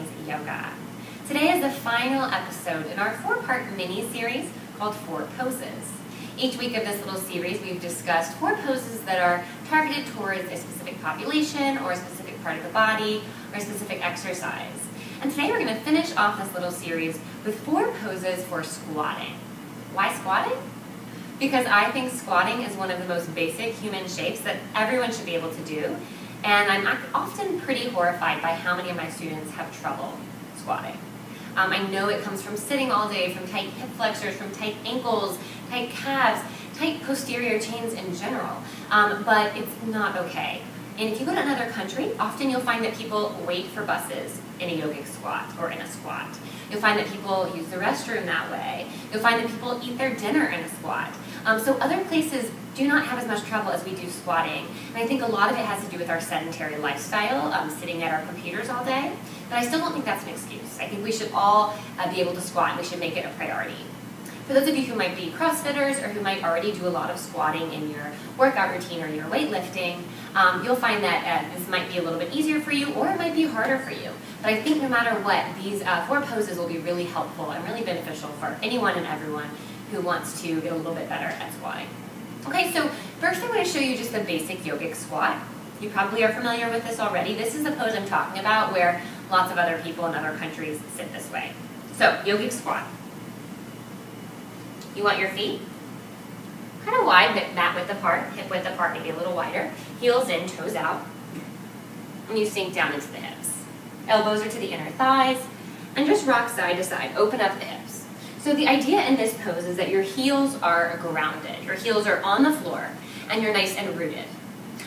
Mornings Yoga. Today is the final episode in our 4-part mini-series called 4 Poses. Each week of this little series we've discussed 4 poses that are targeted towards a specific population or a specific part of the body or a specific exercise. And today we're going to finish off this little series with 4 poses for squatting. Why squatting? Because I think squatting is one of the most basic human shapes that everyone should be able to do. And I'm often pretty horrified by how many of my students have trouble squatting. I know it comes from sitting all day, from tight hip flexors, from tight ankles, tight calves, tight posterior chains in general, but it's not okay. And if you go to another country, often you'll find that people wait for buses in a yogic squat or in a squat. You'll find that people use the restroom that way. You'll find that people eat their dinner in a squat. So other places do not have as much trouble as we do squatting. And I think a lot of it has to do with our sedentary lifestyle, sitting at our computers all day. But I still don't think that's an excuse. I think we should all be able to squat. We should make it a priority. For those of you who might be CrossFitters or who might already do a lot of squatting in your workout routine or your weightlifting, you'll find that this might be a little bit easier for you or it might be harder for you. But I think no matter what, these 4 poses will be really helpful and really beneficial for anyone and everyone who wants to get a little bit better at squatting. Okay, so first I'm going to show you just the basic yogic squat. You probably are familiar with this already. This is the pose I'm talking about where lots of other people in other countries sit this way. So, yogic squat. You want your feet kind of wide, but mat width apart, hip width apart, maybe a little wider. Heels in, toes out. And you sink down into the hips. Elbows are to the inner thighs. And just rock side to side. Open up the hips. So the idea in this pose is that your heels are grounded. Your heels are on the floor, and you're nice and rooted.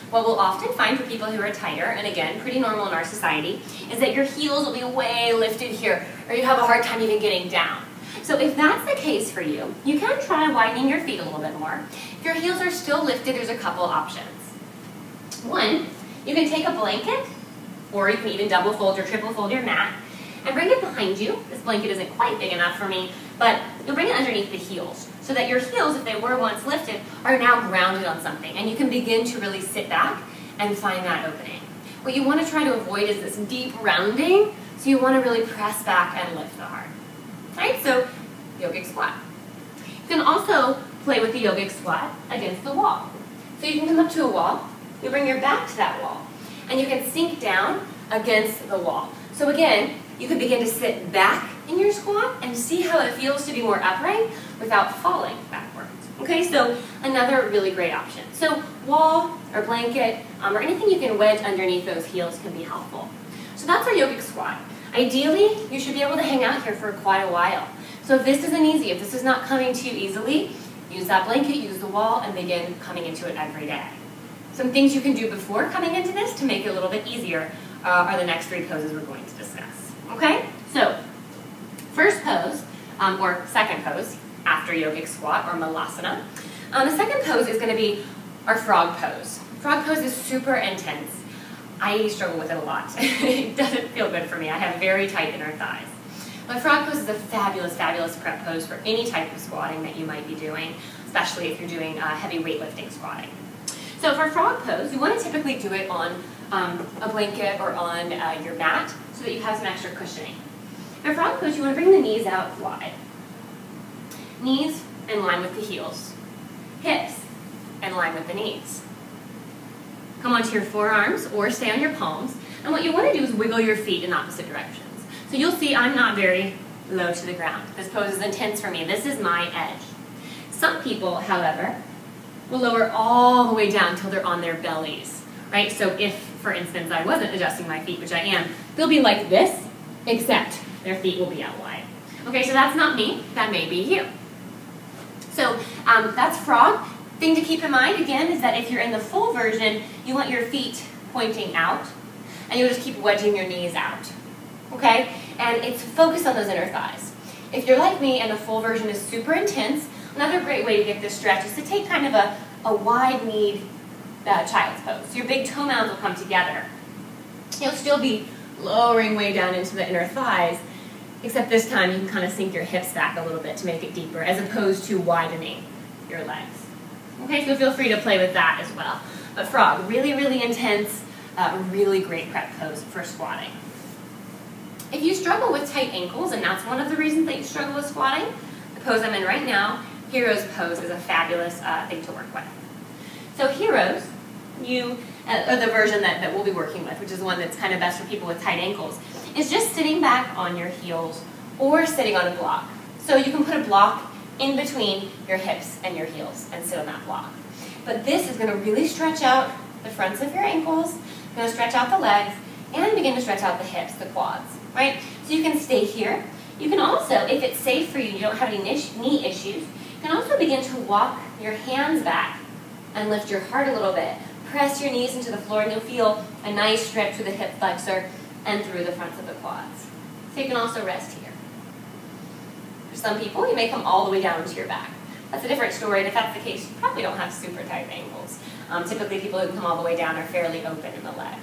What we'll often find for people who are tighter, and again, pretty normal in our society, is that your heels will be way lifted here, or you have a hard time even getting down. So if that's the case for you, you can try widening your feet a little bit more. If your heels are still lifted, there's a couple options. One, you can take a blanket, or you can even double fold or triple fold your mat, and bring it behind you. This blanket isn't quite big enough for me, but you'll bring it underneath the heels, so that your heels, if they were once lifted, are now grounded on something, and you can begin to really sit back and find that opening. What you want to try to avoid is this deep rounding, so you want to really press back and lift the heart. Right, so yogic squat. You can also play with the yogic squat against the wall. So you can come up to a wall, you bring your back to that wall, and you can sink down against the wall. So again, you can begin to sit back in your squat and see how it feels to be more upright without falling backwards. Okay, so another really great option. So wall or blanket or anything you can wedge underneath those heels can be helpful. So that's our yogic squat. Ideally, you should be able to hang out here for quite a while. So if this isn't easy, if this is not coming to you easily, use that blanket, use the wall, and begin coming into it every day. Some things you can do before coming into this to make it a little bit easier are the next 3 poses we're going to discuss. Okay, so first pose, or second pose, after yogic squat or malasana. The second pose is going to be our frog pose. Frog pose is super intense. I struggle with it a lot. It doesn't feel good for me. I have very tight inner thighs. But frog pose is a fabulous, fabulous prep pose for any type of squatting that you might be doing, especially if you're doing heavy weightlifting squatting. So for frog pose, you want to typically do it on a blanket or on your mat so that you have some extra cushioning. For frog pose, you want to bring the knees out wide. Knees in line with the heels. Hips in line with the knees. Come onto your forearms or stay on your palms. And what you want to do is wiggle your feet in opposite directions. So you'll see I'm not very low to the ground. This pose is intense for me. This is my edge. Some people, however, will lower all the way down until they're on their bellies. Right? So if, for instance, I wasn't adjusting my feet, which I am, they'll be like this, except their feet will be out wide. Okay, so that's not me. That may be you. So that's frog. Thing to keep in mind, again, is that if you're in the full version, you want your feet pointing out, and you'll just keep wedging your knees out. Okay? And it's focused on those inner thighs. If you're like me and the full version is super intense, another great way to get this stretch is to take kind of a wide-kneed child's pose. So your big toe mounds will come together. You'll still be lowering way down into the inner thighs, except this time you can kind of sink your hips back a little bit to make it deeper, as opposed to widening your legs. Okay, so feel free to play with that as well. But frog, really, really intense, really great prep pose for squatting. If you struggle with tight ankles, and that's one of the reasons that you struggle with squatting, the pose I'm in right now, Hero's pose, is a fabulous thing to work with. So Hero's, or the version that we'll be working with, which is the one that's kind of best for people with tight ankles, is just sitting back on your heels or sitting on a block. So you can put a block in between your hips and your heels and sit on that block. But this is going to really stretch out the fronts of your ankles, going to stretch out the legs, and begin to stretch out the hips, the quads, right? So you can stay here. You can also, if it's safe for you, you don't have any knee issues, you can also begin to walk your hands back and lift your heart a little bit. Press your knees into the floor and you'll feel a nice stretch through the hip flexor and through the fronts of the quads. So you can also rest here. For some people, you may come all the way down to your back. That's a different story, and if that's the case, you probably don't have super tight ankles. Typically, people who come all the way down are fairly open in the legs.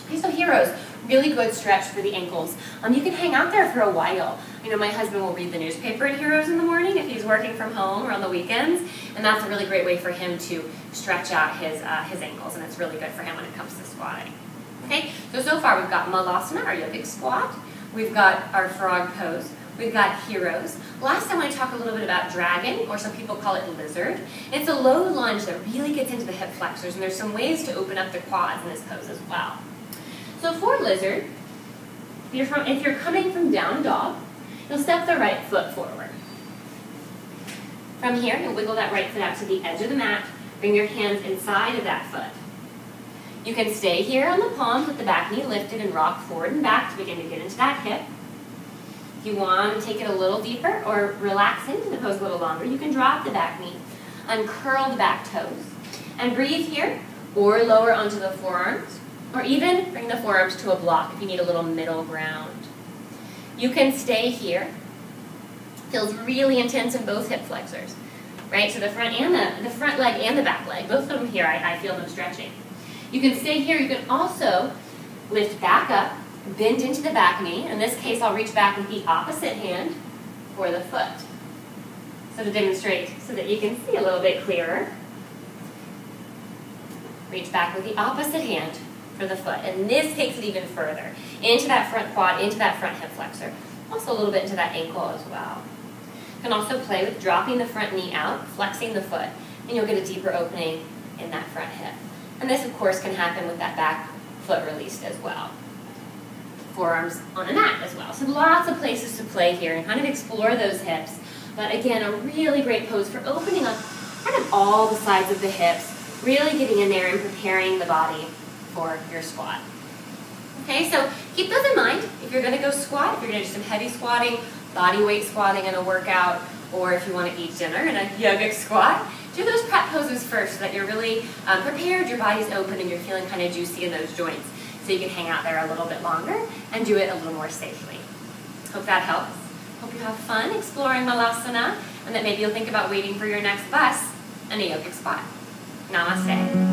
Okay, so Heroes, really good stretch for the ankles. You can hang out there for a while. You know, my husband will read the newspaper in Heroes in the morning if he's working from home or on the weekends, and that's a really great way for him to stretch out his ankles, and it's really good for him when it comes to squatting. Okay, so far we've got Malasana, our yogic squat. We've got our frog pose. We've got Heroes. Last time I talked a little bit about dragon, or some people call it lizard. It's a low lunge that really gets into the hip flexors, and there's some ways to open up the quads in this pose as well. So for lizard, if you're coming from down dog, you'll step the right foot forward. From here, you'll wiggle that right foot out to the edge of the mat. Bring your hands inside of that foot. You can stay here on the palms with the back knee lifted and rock forward and back to begin to get into that hip. If you want to take it a little deeper or relax into the pose a little longer, you can drop the back knee, uncurl the back toes, and breathe here, or lower onto the forearms, or even bring the forearms to a block if you need a little middle ground. You can stay here. Feels really intense in both hip flexors, right? So the front leg and the back leg, both of them here, I feel them stretching. You can stay here. You can also lift back up, bend into the back knee. In this case, I'll reach back with the opposite hand for the foot. So to demonstrate so that you can see a little bit clearer, reach back with the opposite hand for the foot. And this takes it even further into that front quad, into that front hip flexor. Also a little bit into that ankle as well. You can also play with dropping the front knee out, flexing the foot, and you'll get a deeper opening in that front hip. And this, of course, can happen with that back foot released as well. Forearms on a mat as well. So lots of places to play here and kind of explore those hips. But again, a really great pose for opening up kind of all the sides of the hips, really getting in there and preparing the body for your squat. Okay, so keep those in mind. If you're going to go squat, if you're going to do some heavy squatting, body weight squatting in a workout, or if you want to eat dinner in a yogic squat, do those prep poses first so that you're really prepared, your body's open, and you're feeling kind of juicy in those joints, so you can hang out there a little bit longer and do it a little more safely. Hope that helps. Hope you have fun exploring Malasana, and that maybe you'll think about waiting for your next bus in a yogic squat. Namaste.